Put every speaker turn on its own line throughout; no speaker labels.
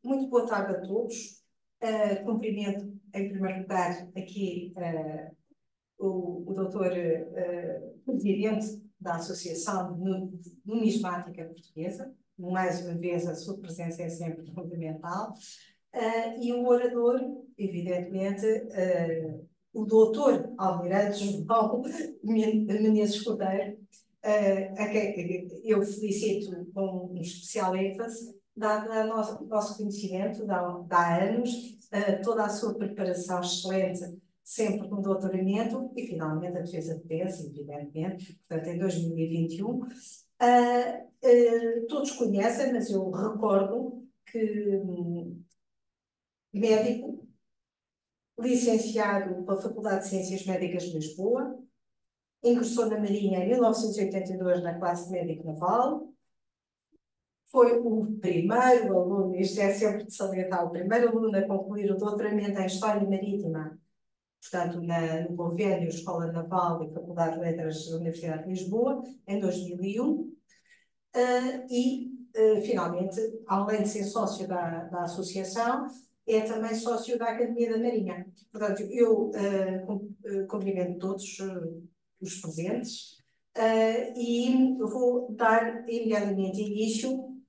Muito boa tarde a todos. Cumprimento, em primeiro lugar, aqui o doutor presidente da Associação Numismática Portuguesa. Mais uma vez, a sua presença é sempre fundamental. E o orador, evidentemente, o doutor Almirante João Menezes Cordeiro, a quem eu felicito com um especial ênfase, dado o nosso conhecimento, há anos, toda a sua preparação excelente, sempre no doutoramento, e finalmente a defesa de tese, evidentemente, portanto, em 2021. Todos conhecem, mas eu recordo que médico, licenciado pela Faculdade de Ciências Médicas de Lisboa, ingressou na Marinha em 1982 na classe médico naval, foi o primeiro aluno, isto é sempre de salientar, o primeiro aluno a concluir o doutoramento em História Marítima, portanto, no convênio Escola Naval e Faculdade de Letras da Universidade de Lisboa, em 2001, finalmente, além de ser sócio da associação, é também sócio da Academia da Marinha. Portanto, eu cumprimento todos os presentes e vou dar imediatamente início,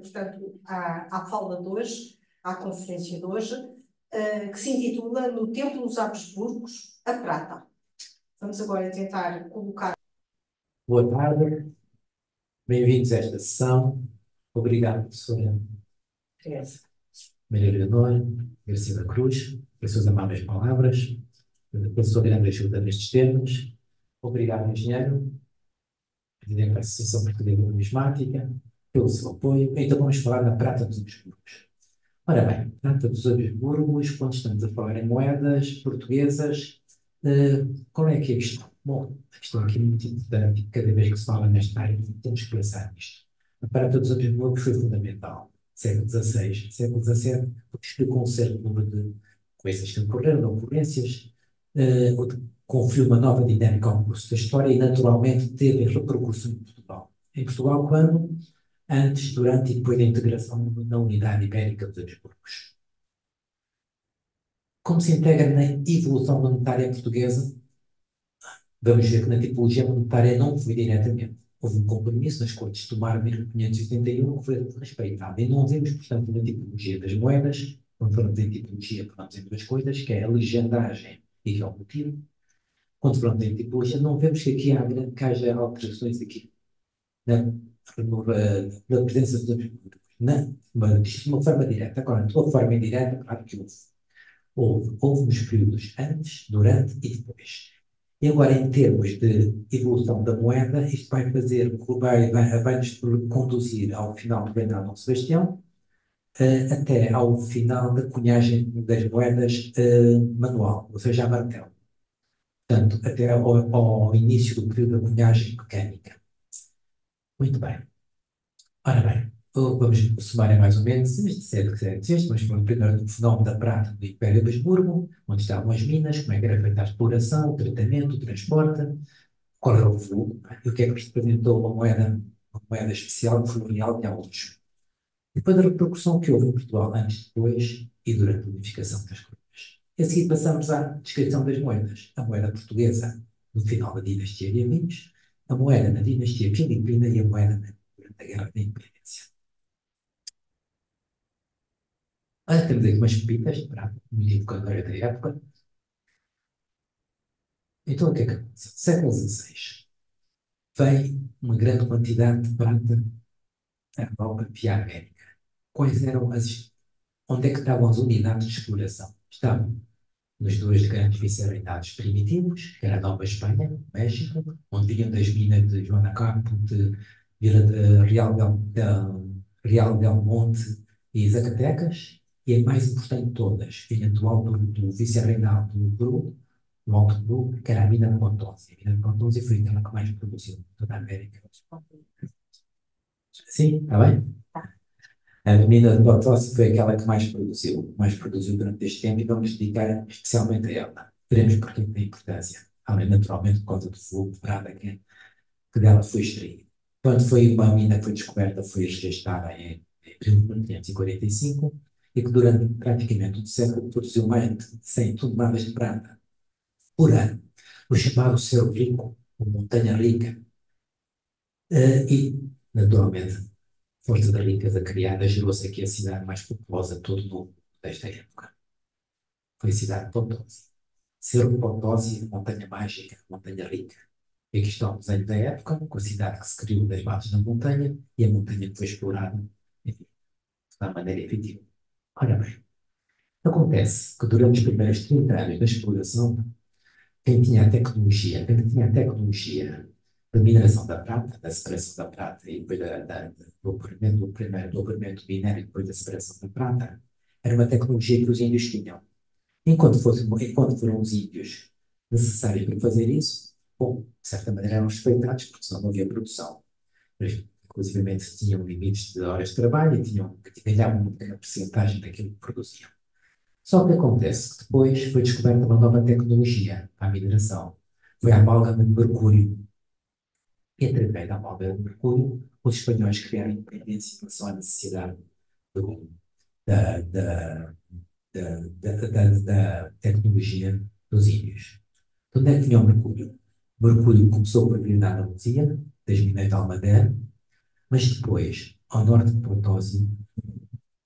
portanto, à fala de hoje, à conferência de hoje, que se intitula No Tempo dos Habsburgos, a Prata. Vamos agora tentar colocar...
Boa tarde, bem-vindos a esta sessão. Obrigado, professora Maria Leonor, Garcia da Cruz, pelas suas amáveis palavras, pela sua grande ajuda nestes temas. Obrigado, engenheiro, presidente da Associação Portuguesa de Numismática, pelo seu apoio. Então vamos falar da prata dos Habsburgos. Ora bem, prata dos Habsburgos, quando estamos a falar em moedas portuguesas, qual é que é a questão? Bom, a questão aqui é muito importante, cada vez que se fala nesta área, temos que pensar nisto. A prata dos Habsburgos foi fundamental. Século XVI, século XVII, porque explicou um certo número de coisas que ocorreram, ocorrências, conferiu uma nova dinâmica ao curso da história e, naturalmente, teve repercussão em Portugal. Em Portugal, quando? Antes, durante e depois da integração na unidade ibérica dos Habsburgos. Como se integra na evolução monetária portuguesa? Vamos ver que na tipologia monetária não foi diretamente. Houve um compromisso nas Cortes de Tomar de 1581 que foi respeitado. E não vemos, portanto, na tipologia das moedas, quando falamos em tipologia, falamos em duas coisas, que é a legendagem e que é o motivo. Quando falamos em tipologia, não vemos que aqui que haja alterações aqui na presença dos Habsburgos. Isto de uma forma direta. Agora, de uma forma indireta, claro que houve nos períodos antes, durante e depois. E agora, em termos de evolução da moeda, isto vai-nos conduzir ao final do reinado de Dom Sebastião, até ao final da cunhagem das moedas manual, ou seja, a martelo. Portanto, até ao início do período da cunhagem mecânica. Muito bem. Ora bem, vamos somar mais ou menos este século XVI, mas foi o primeiro fenómeno da prata do Império de Habsburgo, onde estavam as minas, como é que era feita a exploração, o tratamento, o transporte, qual era o fluxo, e o que é que representou uma moeda especial, colonial de alguns. Depois a repercussão que houve em Portugal antes, depois e durante a unificação das coroas. A seguir passamos à descrição das moedas. A moeda portuguesa no final da dinastia de Aminhos, a moeda na dinastia filipina e a moeda durante a Guerra da Independência. Temos aqui umas pepitas de prata, muito evocadora da época. Então o que é que aconteceu? Século XVI. Vem uma grande quantidade de prata da Europa via América. Quais eram onde é que estavam as unidades de exploração? Estavam nos dois grandes vice-reinados primitivos, que era a Nova Espanha, México, onde vinham das minas de Joana Campo, de Vila de Real del Monte e Zacatecas, e a mais importante de todas, vinha do vice-reinado do Peru, do Alto Peru, que era a mina de Potosí. A mina de Potosí foi aquela que mais produziu em toda a América. Sim, está bem? A mina de Potosí foi aquela que mais produziu durante este tempo e vamos dedicar especialmente a ela. Veremos porque tem importância. Além, naturalmente, por causa do fogo de prata que dela foi extraído. Quando foi uma mina que foi descoberta, foi registada em abril de 1545 e que durante praticamente um século produziu mais de 100 toneladas de prata por ano. O chamado Cerro Rico, ou Montanha Rica, e, naturalmente, força da riqueza criada, gerou-se aqui a cidade mais populosa de todo o mundo desta época. Foi a cidade de Potosí. Cerro de Potosí, Montanha Mágica, Montanha Rica. E aqui está um desenho da época, com a cidade que se criou das bases da montanha e a montanha que foi explorada, enfim, de maneira efetiva. Ora bem, acontece que durante os primeiros 30 anos da exploração, quem tinha a tecnologia da mineração da prata, da separação da prata e depois do apuramento do minério e depois da separação da prata, era uma tecnologia que os índios tinham. Enquanto foram os índios necessários para fazer isso, bom, de certa maneira eram respeitados, porque senão não havia produção. Mas, inclusive, tinham limites de horas de trabalho e ganhavam uma pequena porcentagem daquilo que produziam. Só que acontece que depois foi descoberta uma nova tecnologia para a mineração. Foi a amálgama de mercúrio. E através da amálgama de mercúrio, os espanhóis criaram independência em relação à necessidade do, da, da, da tecnologia dos índios. De onde é que vinha o mercúrio? O mercúrio começou por vir da Andaluzia, das minas de Almadén, mas depois, ao norte de Potosí,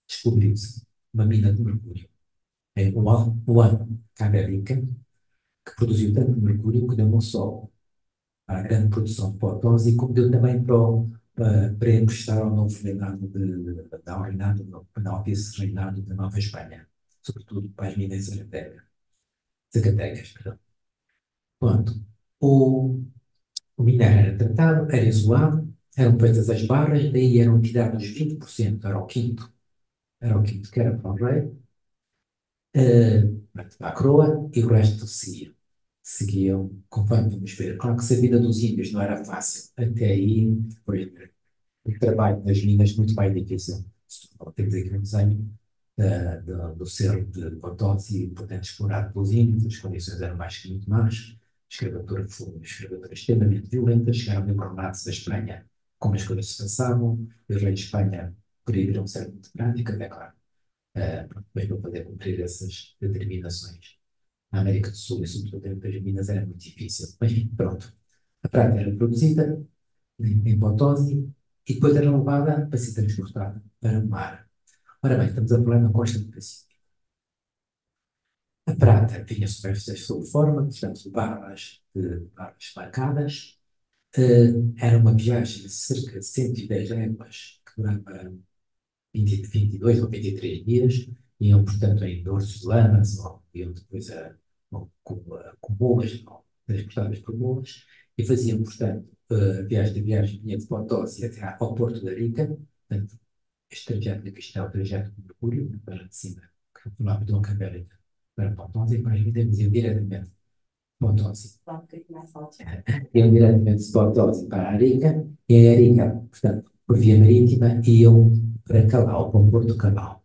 descobriu-se uma mina de mercúrio em Juan Canarica, que produziu tanto mercúrio que deu não só a grande produção de Potosí, como deu também para emprestar ao novo reinado ao reinado, ao vice-reinado da Nova Espanha, sobretudo para as minas Zacatecas, perdão. Pronto. O minério era tratado, era isolado, eram feitas as barras, daí eram tirados 20%, era o quinto que era para o rei, para a coroa, e o resto seguiam conforme vamos ver. Claro que se a vida dos índios não era fácil, até aí foi o trabalho das minas muito mais difícil. Temos aqui um desenho do cerro de Potosí, portanto, explorado pelos índios, as condições eram mais que muito más, a escravatura foi uma escravatura extremamente violenta, chegaram a informar-se da Espanha como as coisas se passavam, e os reis de Espanha proibiram certo de prática, é claro, mas não poder cumprir essas determinações. Na América do Sul, e sobretudo dentro das minas, era muito difícil. Mas, pronto, a prata era produzida em Potosí e depois era levada para ser transportada para o mar. Ora bem, estamos a falar na costa do Pacífico. A prata tinha sob forma, portanto, barras marcadas. Era uma viagem de cerca de 110 léguas, que durava 22 ou 23 dias. Iam, portanto, em dorsos de lamas, ou iam depois com mulas, ou transportadas por mulas, e faziam, portanto, a viagem vinha de Potosí até ao Porto de Arica. Portanto, este trajeto aqui está o trajeto de Mercúrio, para de cima, que lá de América para Potosí, e para as vidas iam diretamente de Potosí. Iam diretamente de Potosí para Arica, e em Arica, portanto, por via marítima, iam para Calau, para o Porto de Calau.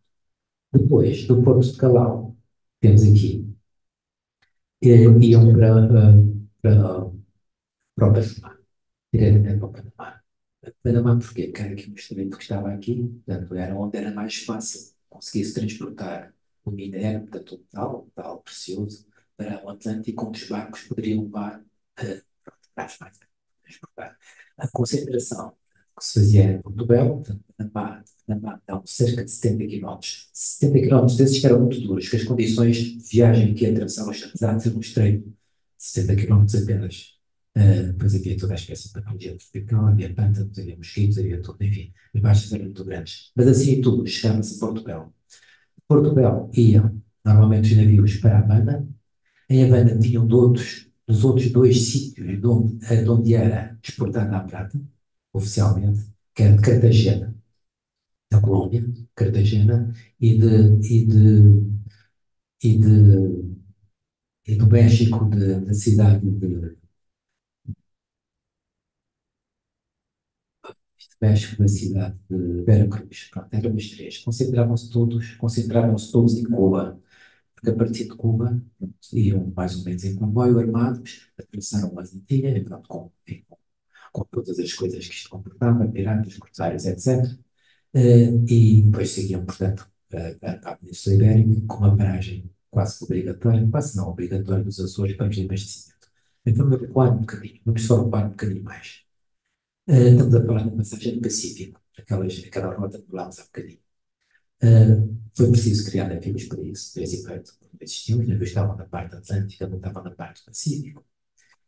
Depois, do Porto de Calau, temos aqui, iam para o Panamá, diretamente para o Panamá. Panamá porquê? Porque era aqui um estreito que estava aqui, portanto, era onde era mais fácil conseguir-se transportar o minério, portanto, o metal precioso, para o Atlântico, onde os barcos poderiam levar para as máquinas transportar. A concentração que se fazia em Portugal, portanto, Panamá dão cerca de 70 quilómetros. 70 quilómetros desses que eram muito duros, que as condições de viagem que atravessavam, apesar de ser um estreito de 70 quilómetros apenas. Depois havia toda a espécie de patologia tropical, havia pântanos, havia mosquitos, havia tudo, enfim, as baixas eram muito grandes. Mas assim e tudo, chegava-se a Portugal. Portugal iam normalmente os navios para Havana. Em Havana tinham dos outros dois sítios de onde era exportada a prata, oficialmente, que era de Cartagena, da Colômbia, Cartagena, e, de, e, de, e, de, e do México, da cidade de México, da cidade de Veracruz. Pronto, eram os três. Concentravam-se todos em Cuba, porque a partir de Cuba iam mais ou menos em comboio armados, atravessaram as Antilhas, e pronto, com todas as coisas que isto comportava, piratas, corsários, etc. E depois seguiam, portanto, para a Península Ibérica, com uma paragem quase que obrigatória, quase não obrigatória, dos Açores para os abastecimento. Então, vamos recuar um bocadinho, vamos só recuar um bocadinho mais. Estamos a falar da passagem do Pacífico, aquela rota que falámos há bocadinho. Foi preciso criar navios para isso, para esse efeito. Existiam, os navios estavam na parte atlântica, não estavam na parte do Pacífico.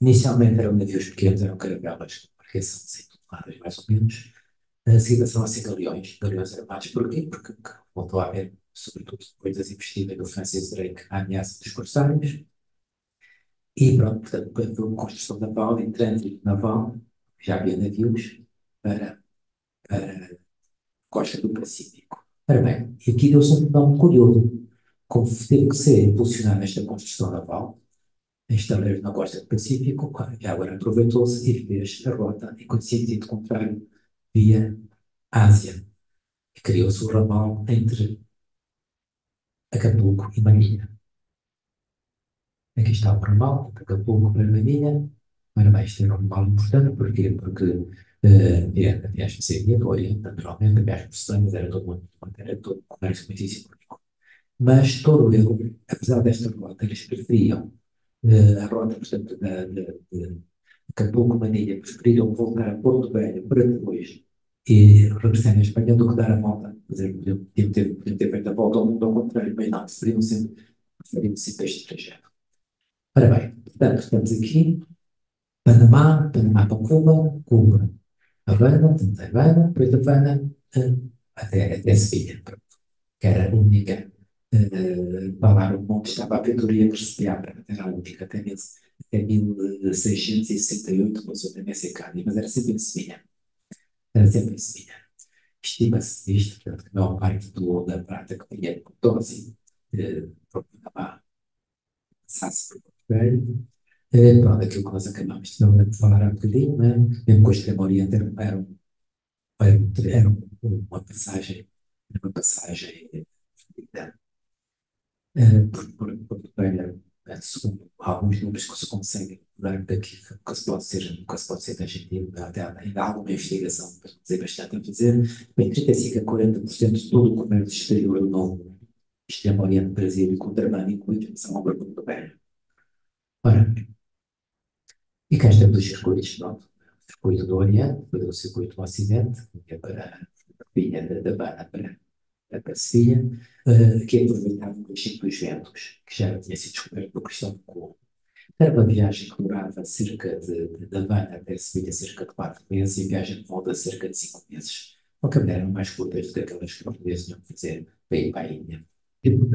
Inicialmente eram navios pequenos, eram caravelas, com embarcação de 100 toneladas, mais ou menos. A seguida são a ser galeões armados. Porquê? Porque voltou a haver, sobretudo depois das investidas do Francis Drake, a ameaça dos corsários. E pronto, portanto, quando houve construção naval e trânsito naval, já havia navios para a costa do Pacífico. Ora bem, e aqui deu-se um fenómeno curioso. Como teve que ser impulsionada esta construção naval, instalaram na costa do Pacífico, e agora aproveitou-se e fez a rota em sentido contrário via Ásia. E criou-se o ramal entre Acapulco e Manilha. Aqui está o ramal, entre Acapulco e Manilha. Ora bem, isto é um ramal importante, porquê? Porque a viagem seria do Oriente, naturalmente, a viagem por Selanas era todo um comércio muitíssimo rico. Mas todo ele, apesar desta rota, eles preferiam a rota, portanto, de Acapulco-Manilha, preferiram voltar a Porto Velho para depois e regressar em Espanha do que dar a volta. Quer dizer, podiam ter feito a volta ao mundo ao contrário, mas não, preferiam sempre este trajeto. Ora bem, portanto, estamos aqui, Panamá para Cuba, Cuba, Havana, portanto, Havana, depois de Havana até Sevilha, pronto, que era a única falar o mundo estava a aventuria que recebia a Terra Única até 1668, começou também a ser Cádiz, mas era sempre em Sevilha. Era sempre em Sevilha. Estima-se isto, portanto, que a maior parte do ouro da prata que vinha de Potosí, para passasse por Portugal. Pronto, aquilo que nós acabámos de falar há bocadinho, né? Mesmo com o Extremo Oriente, era uma passagem por Portugal, segundo alguns números que se conseguem dar daqui, que se pode ser tangible, até ainda há alguma investigação, para não dizer bastante a fazer, bem, 35 a 40% de todo o comércio exterior do novo Extremo Oriente, Brasil e contrabando incluído são obra de Portugal. Ora, e cá estamos os circuitos, pronto. O circuito do Oriente, depois o circuito do Ocidente, que é para a vinha da Habana para Sevilha, que aproveitava os ciclos ventos, que já tinha sido descoberto por Cristóvão Colombo. Era uma viagem que durava cerca de Havana até Sevilha, cerca de 4 meses, e a viagem de volta cerca de 5 meses. Uma caminhada mais curtas do que aquelas que os portugueses tinham que fazer para ir para a Índia.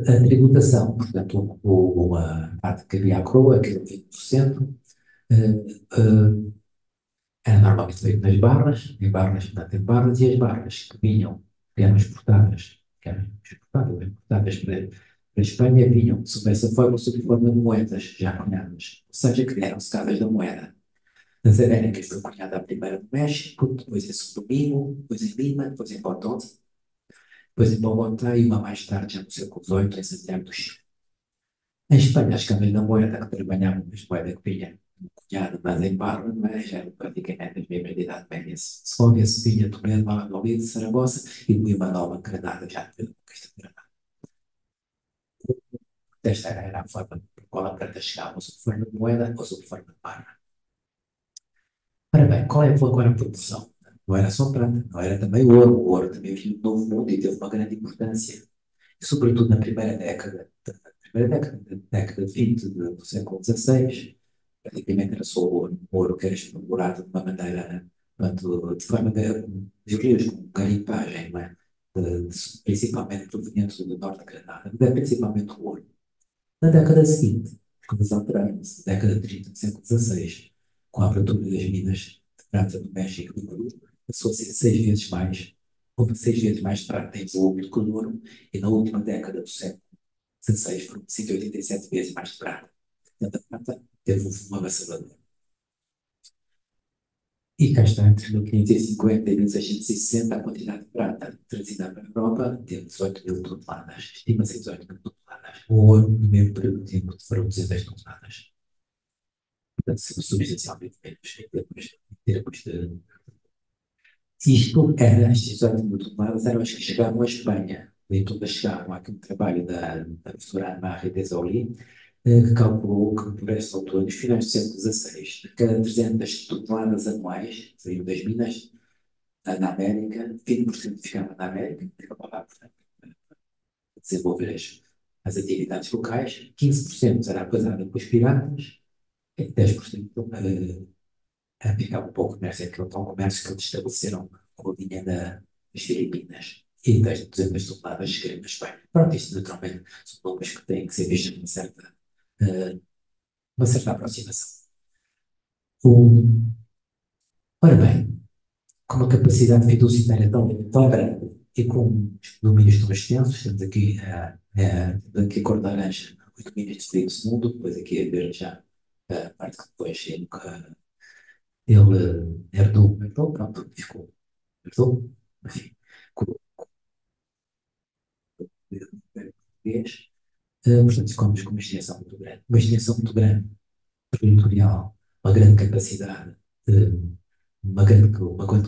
A tributação, portanto, a parte que havia à coroa, que era 20%, era normalmente feito nas barras, portanto, em barras, e as barras que eram exportadas ou importadas para a Espanha, vinham sob essa forma, sob forma de moedas já cunhadas, ou seja, que eram secadas da moeda. Nas Américas foi cunhada a primeira no México, depois em São Domingo, depois em Lima, depois em Potosí, depois em Bogotá e uma mais tarde, já no século XVIII, em Santiago do Chile. Em Espanha, as câmaras da moeda que trabalhavam as moedas que vinham cunhado, mas em barra, mas eram praticamente as mesmas de Idade Média. Segovia, Sevilha, Toledo, Valladolid, Saragossa e Coimbra Nova, Granada, já pela conquista de Granada. Esta era a forma por qual a prata chegava, ou sob forma de moeda ou sob forma de barra. Ora bem, qual foi agora a produção? Não era só prata, não era também ouro. O ouro também vinha do Novo Mundo e teve uma grande importância. E, sobretudo na primeira década de 20 do século XVI, praticamente era só o ouro que era explorado de uma maneira, portanto, de forma de rios com garimpagem, não é? Principalmente provenientes do norte de Granada, mas é principalmente o ouro. Na década seguinte, as coisas alteraram-se, década de 30 do século XVI, com a abertura das minas de prata do México e do Peru, passou a ser 6 vezes mais, houve 6 vezes mais prata em volume do que o ouro, e na última década do século XVI foram 187 vezes mais de prata. Portanto, a prata teve um volume avassalador. E cá está, entre 1550 e 1660, a quantidade de prata trazida para a Europa teve 18 mil toneladas. Estima-se 18 mil toneladas. O ouro, no mesmo período de tempo, foram 200 toneladas. portanto, substancialmente menos em termos de. Isto era, as decisões muito tomadas eram as que chegavam à Espanha, nem todas chegavam àquele trabalho da professora Ana Desauli, que calculou que por essa altura, nos finais do século XVI, de cada 300 toneladas anuais, saíam das minas, na América, 20% ficava na América, ficava lá, portanto, a desenvolver as atividades locais, 15% era apesada pelos piratas, e 10% ficava para o comércio, aquele tal comércio que eles estabeleceram com a linha das Filipinas. E das 200 toneladas chegaram na Espanha. Pronto, isto naturalmente são números que têm que ser vistos eh, uma certa aproximação. O, ora bem, com uma capacidade fiduciária tão grande e com os domínios tão extensos, temos aqui a cor de laranja, os domínios de Filipe II, depois aqui a ver já a parte que depois ele herdou, pronto, ficou, herdou, enfim, com o português, portanto, ficamos com uma extensão muito grande, territorial, uma grande capacidade, uma grande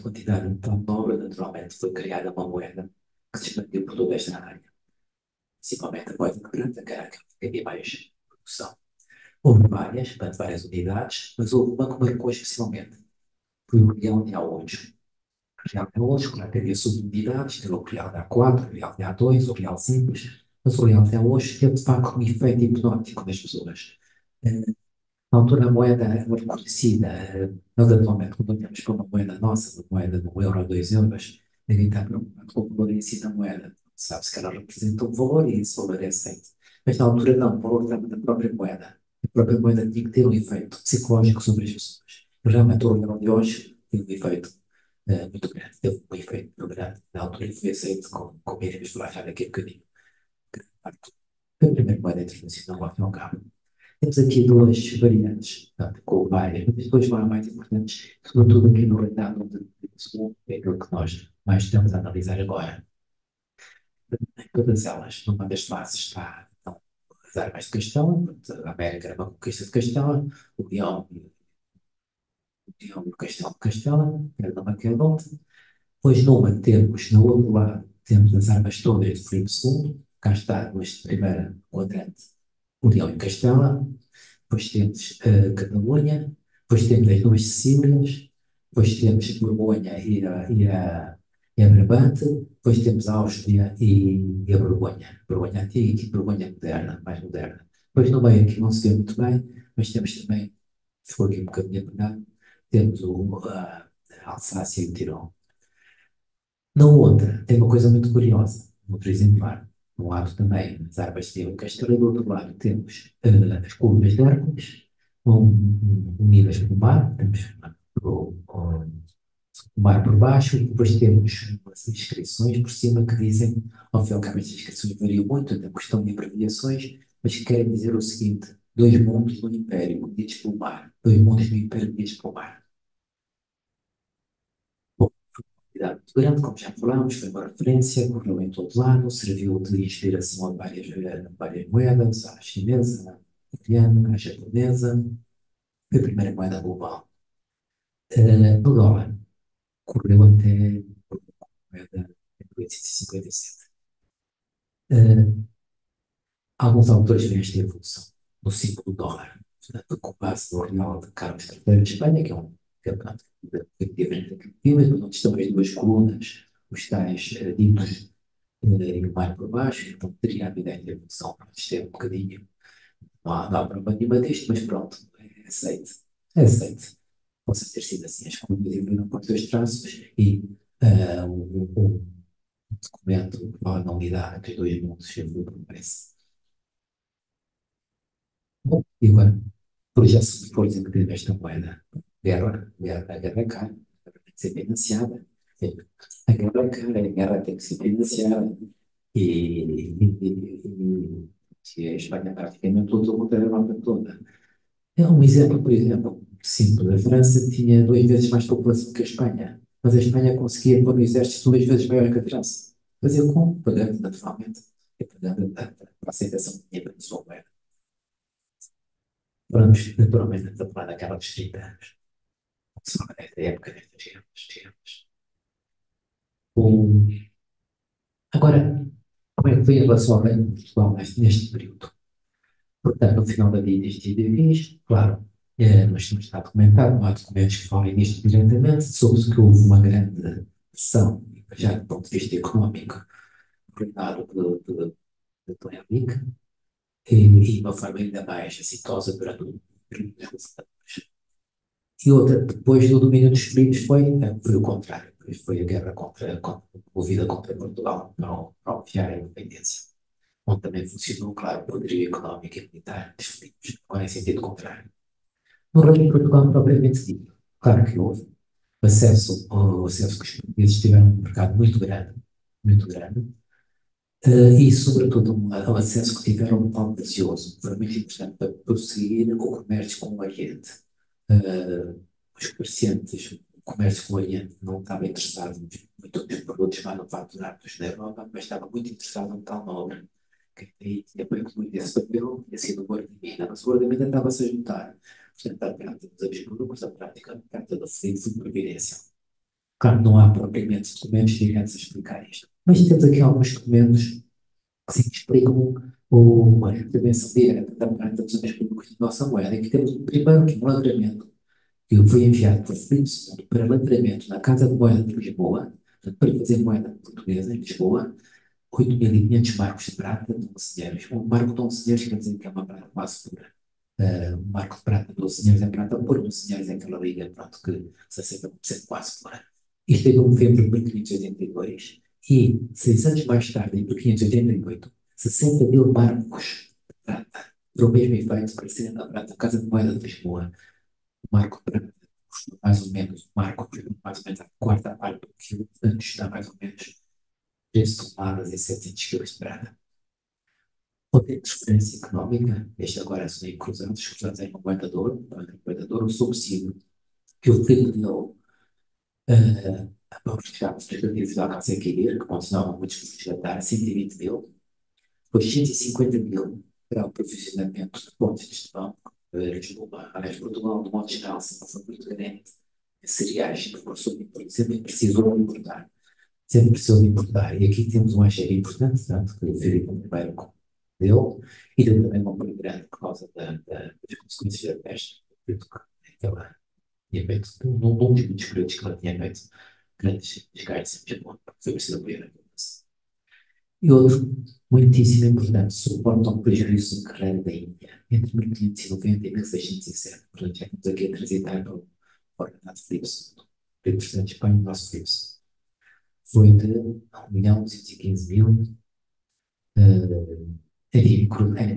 quantidade de mão de obra, naturalmente, foi criada uma moeda que se expandiu por toda esta área, principalmente a moeda quebranta, que era aquela que havia mais produção. Houve várias, portanto, várias unidades, mas houve uma que marcou especialmente, foi o real de A8. O real de A8, claro que havia subunidades, era o real de A4, o real de A2, o real simples, mas o real de A8 teve, de facto, um efeito hipnótico nas pessoas. Na altura a moeda era reconhecida, nós atualmente quando olhamos para uma moeda nossa, uma moeda de 1 euro ou 2 euros, ninguém está preocupado com o valor em si da moeda. Sabe-se que ela representa um valor e esse valor é aceito. Mas na altura não, o valor estava na própria moeda. A própria moeda tinha que ter um efeito psicológico sobre as pessoas. E realmente o euro de hoje tem um efeito muito grande, teve um efeito muito grande. Na altura foi aceito com mínimos de já daqui a bocadinho. Foi a primeira moeda internacional ao fim e ao cabo. Temos aqui duas variantes, portanto, com várias, mas depois foram mais importantes, sobretudo aqui no reinado de segundo, é aquilo que nós mais estamos a analisar agora. Em todas elas, numa das fases está então, as armas de Castela, a América era uma conquista de Castela, o Leão e o Castelo de Castela, era da Maquedonte. Depois, no outro lado, temos as armas todas de Filipe II, cá está neste primeiro quadrante, o Leão e Castela. Depois temos Catalunha, depois temos as duas Sicílias, depois temos Borgonha e a Brabante, depois temos a Áustria e a Borgonha. Borgonha antiga e Borgonha moderna, mais moderna. Depois no meio aqui não se vê muito bem, mas temos também, ficou aqui um bocadinho apagado, temos a Alsácia e o Tirol. Na outra, tem uma coisa muito curiosa, muito exemplar. De um lado também as armas de Castelo e do outro lado temos as colunas de Hércules, unidas pelo mar, temos o mar por baixo e depois temos umas inscrições por cima que dizem, ao fim e ao cabo estas inscrições variam muito, até questão de abreviações, mas que querem dizer o seguinte, dois mundos do Império unidos pelo mar, dois mundos do Império unidos pelo mar. Quantidade muito grande, como já falámos, foi uma referência, correu em todo lado, serviu de inspiração a várias moedas, à chinesa, à italiana, à japonesa, foi a primeira moeda global. No dólar, correu até a moeda em 1857. Alguns autores veem esta evolução no símbolo do dólar, portanto, com base no real de Carlos III de Espanha, que é um campeonato efetivamente aqui, mas onde estão as duas colunas, os tais ditos e o mar por baixo, então teria havido esta evolução. Isto é um bocadinho, não há problema nenhuma disto, mas pronto, é aceite. É aceite. Possa ter sido assim, as colunas evoluíram por dois traços e um documento que fala na unidade entre os dois mundos evoluiu por parece. Bom, e agora, por já se for desenvolver esta moeda, a guerra é cara, a guerra tem que ser financiada, a guerra é cara, a guerra tem que ser financiada, e a Espanha praticamente lutou contra a Europa toda. É um exemplo, por exemplo, simples. A França tinha 2 vezes mais população que a Espanha, mas a Espanha conseguia pôr um exército 2 vezes maior que a França. Fazia como? Pagando, naturalmente, e pagando a aceitação que tinha para a sua moeda. Vamos, naturalmente, a falar daquela dos 30 anos. Só nesta época, nestas temas. O- Agora, como é que foi a relação ao reino de Portugal neste período? Portanto, no final da vida deste indivíduo, claro, mas não está documentado, não há documentos que falem nisto diretamente, soube-se que houve uma grande pressão, já do ponto de vista económico, reinado de Dom Henrique, e uma forma ainda mais exitosa durante o período dos governadores. E outra, depois do domínio dos Filipe, foi o contrário, foi a guerra movida contra Portugal para obviar a independência, onde também funcionou, claro, o poderio económico e militar dos Filipes, agora em sentido contrário. No reino de Portugal, propriamente dito, claro que houve o acesso que os portugueses tiveram a um mercado muito grande, e, sobretudo, o acesso que tiveram ao pão precioso, foi muito importante para prosseguir o comércio com o Oriente. Uh, os comerciantes, o comércio com o Oriente não estava interessado muito nos produtos manufaturados da Europa, mas estava muito interessado no tal nobre, que aí tinha bem muito esse papel, tinha sido o guarda-mina, mas o guarda-mina estava-se a juntar. Portanto, a prática dos Habsburgos, a prática da supervivência. Claro, não há propriamente documentos diretos a explicar isto, mas temos aqui alguns documentos que se explicam a intervenção direta da prática dos Habsburgos na nossa moeda, em que temos o primeiro, que é um lavramento, que foi enviado por Filipe II para lavramento na Casa de Moeda de Lisboa, portanto, para fazer moeda portuguesa em Lisboa, 8.500 marcos de prata de 11 dinheiros. Um marco de 11 dinheiros quer dizer que é uma prata quase pura. Um marco de prata de 12 dinheiros é prata pura, 11 dinheiros é aquela liga, pronto, que se aceita por ser quase pura. Isto é de novembro de 1582 e, 6 anos mais tarde, em 1588, 60.000 marcos de prata para o mesmo efeito para serem lavrados na Casa de Moeda de Lisboa. O marco de prata custa mais ou menos, mais ou menos a quarta parte do quilo, portanto está mais ou menos 3 toneladas e 700 quilos de prata. Outra transferência económica, este agora são cruzados em uma moeda de ouro, o subsídio que o Filipe deu para os resgates dos nativos da Alcácer Quibir, que continuavam muitos resgatar, 120 mil, depois 150 mil para o provisionamento de pontos de Estevão, Lisboa, aliás, Portugal, de modo geral, sempre foi muito grande em cereais, sempre precisou importar. Sempre precisou de importar. E aqui temos um agente importante, tanto que o Filipe I deu, e deu também uma apoio grande por causa das consequências da peste, que ela tinha feito, num dos muitos períodos que ela tinha feito, grandes desgastes em Japão, foi preciso apoiar a população. E outro, muitíssimo importante, suporta um prejuízo de carreira da Índia, entre 1590 e 1607. Portanto, já estamos aqui a transitar para o ordenado Filipe II. Filipe III de Espanha, o nosso Filipe II. Foi de 1.215.000, enfim,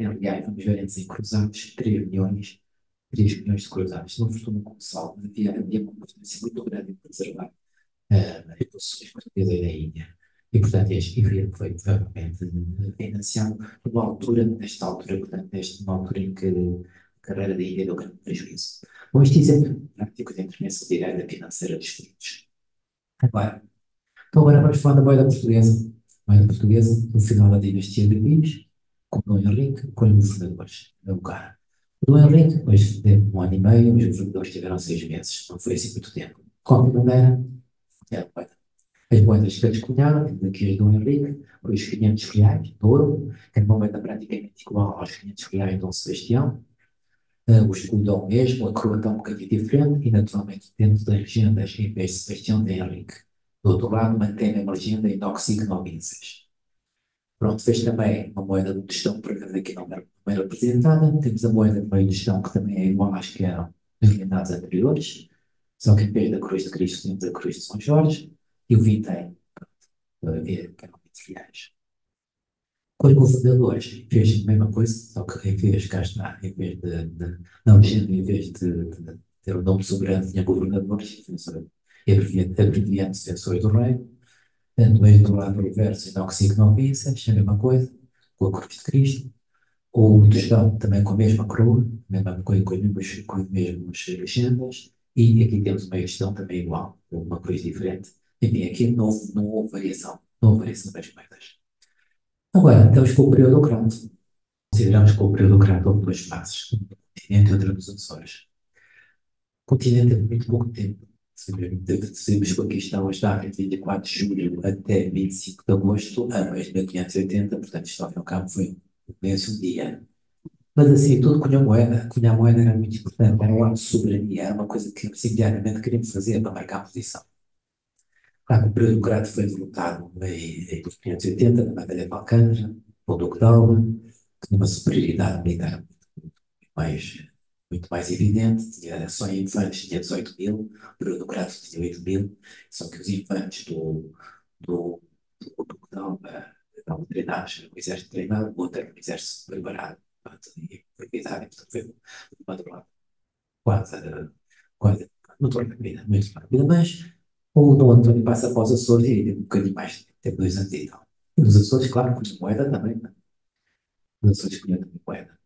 aliás, vamos ver antes em cruzados, 3 milhões de cruzados. Não fortuna colossal, mas havia uma importância muito grande em preservar as posições portuguesas da Índia. E, portanto, este governo foi provavelmente financiado nesta altura, portanto, numa altura em que a carreira da Índia deu grande prejuízo. Bom, isto exemplo prático de intervenção direta financeira dos filhos. Agora vamos falar da moeda portuguesa. A moeda portuguesa, no final da dinastia de Pires, com Dom Henrique, com os governadores, é o cara. O Dom Henrique, depois teve 1 ano e meio, os governadores tiveram 6 meses, não foi assim muito tempo. De qualquer maneira, é a moeda. As moedas que eles cunharam, temos aqui as do Henrique, foi os 500 reais de ouro, que é uma moeda praticamente igual aos 500 reais de Dom Sebastião. O escudo mesmo, a coroa está um bocadinho diferente, e naturalmente dentro das legendas, em vez de Sebastião de Henrique. Do outro lado, mantém a mesma legenda inox ignominenses. Pronto, fez também uma moeda de tostão, por acaso aqui não era representada. Temos a moeda de meio tostão, que também é igual às que eram nas legendas anteriores, só que em vez da cruz de Cristo, temos a cruz de São Jorge, e o vintém, para ver que eram 20 reais. Com os governadores, fez a mesma coisa, só que em vez, cá está, em vez na legenda, em vez de ter o nome soberano, tinha governadores, abreviando defensores do rei. No meio do lado reverso, inoxic novices, a mesma coisa, com a cruz de Cristo. O tostão também com a mesma coroa, com as mesmas legendas. E aqui temos o meio tostão também igual, com uma cruz diferente. Enfim, aqui não houve variação, não houve variação das moedas. Agora, estamos com o período crato. Consideramos que o período crato houve duas fases. continente e outra nos Açores. O continente teve muito pouco tempo. Sabemos que aqui estão as datas de 24 de julho até 25 de agosto, ano de 1580, portanto, isto ao fim e ao cabo foi apenas um dia. Mas assim, tudo Cunha Moeda era muito importante, era um ato de soberania, era uma coisa que imediatamente queríamos fazer para marcar a posição. Claro que o período democrático foi derrotado em 1580, na Batalha de Alcântara, o Duque de Alba, tinha uma superioridade militar mais, muito mais evidente, tinha só infantes, tinha 18 mil, o período democrático tinha 8 mil, só que os infantes do Duque de Alba estavam treinados, era um exército treinado, o outro era um exército preparado, portanto, e preparado, portanto, foi uma derrota quase, quase, não estou rápida, muito rápida, mas o Dom António passa após os Açores e um bocadinho mais, tem 2 anos e tal. E nos Açores, claro, com moeda também, né? Nos Açores tinha também moeda.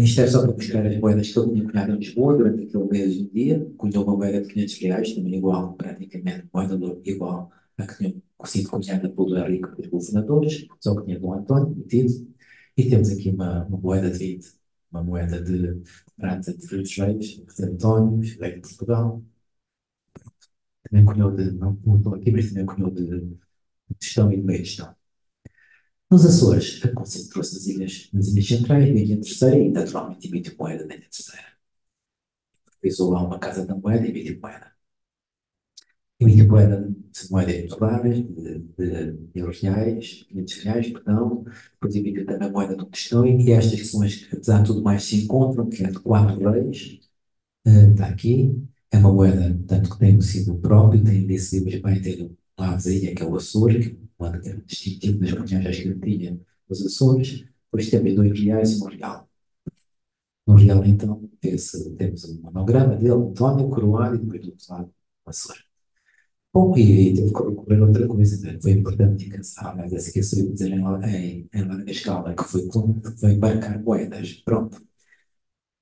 Isto é só para mostrar as moedas que ele tinha cunhado em Lisboa durante aquele mês de um dia. Cunhou uma moeda de 500 reais, também igual, praticamente, moeda de ouro igual a que tinham sido cunhada pelo Henrique e pelos governadores, só que tinha Dom António metido. E temos aqui uma moeda de 20, uma moeda de prata de Frutos Reis, de António, rei de Portugal. Também cunhou de, não estou aqui, mas também cunhou de gestão e de meio de gestão. Nos Açores, concentrou-se nas ilhas centrais, na Ilha Terceira e, naturalmente, emitiu moeda na Ilha Terceira. Fez lá uma casa da moeda e emitiu moeda. Emitiu moeda de moedas dólares, de euros reais, 500 reais, perdão. Depois emitiu também a moeda do tostão e estas que são as que, apesar de tudo mais, se encontram, que é de 4 reis. Está aqui. É uma moeda, tanto que tem o símbolo próprio, tem desse livro, vai ter um ladozinho, que é o Açores, que é uma moeda distintiva das coloniais que tinha os Açores. Depois temos 2 reais e 1 real. No real, então, temos um monograma dele, António Coroado, e depois do outro lado, Açores. Bom, e teve que recorrer a outra coisa, né? Foi importante que mas essa que eu dizer em larga escala, que foi embarcar moedas. Pronto.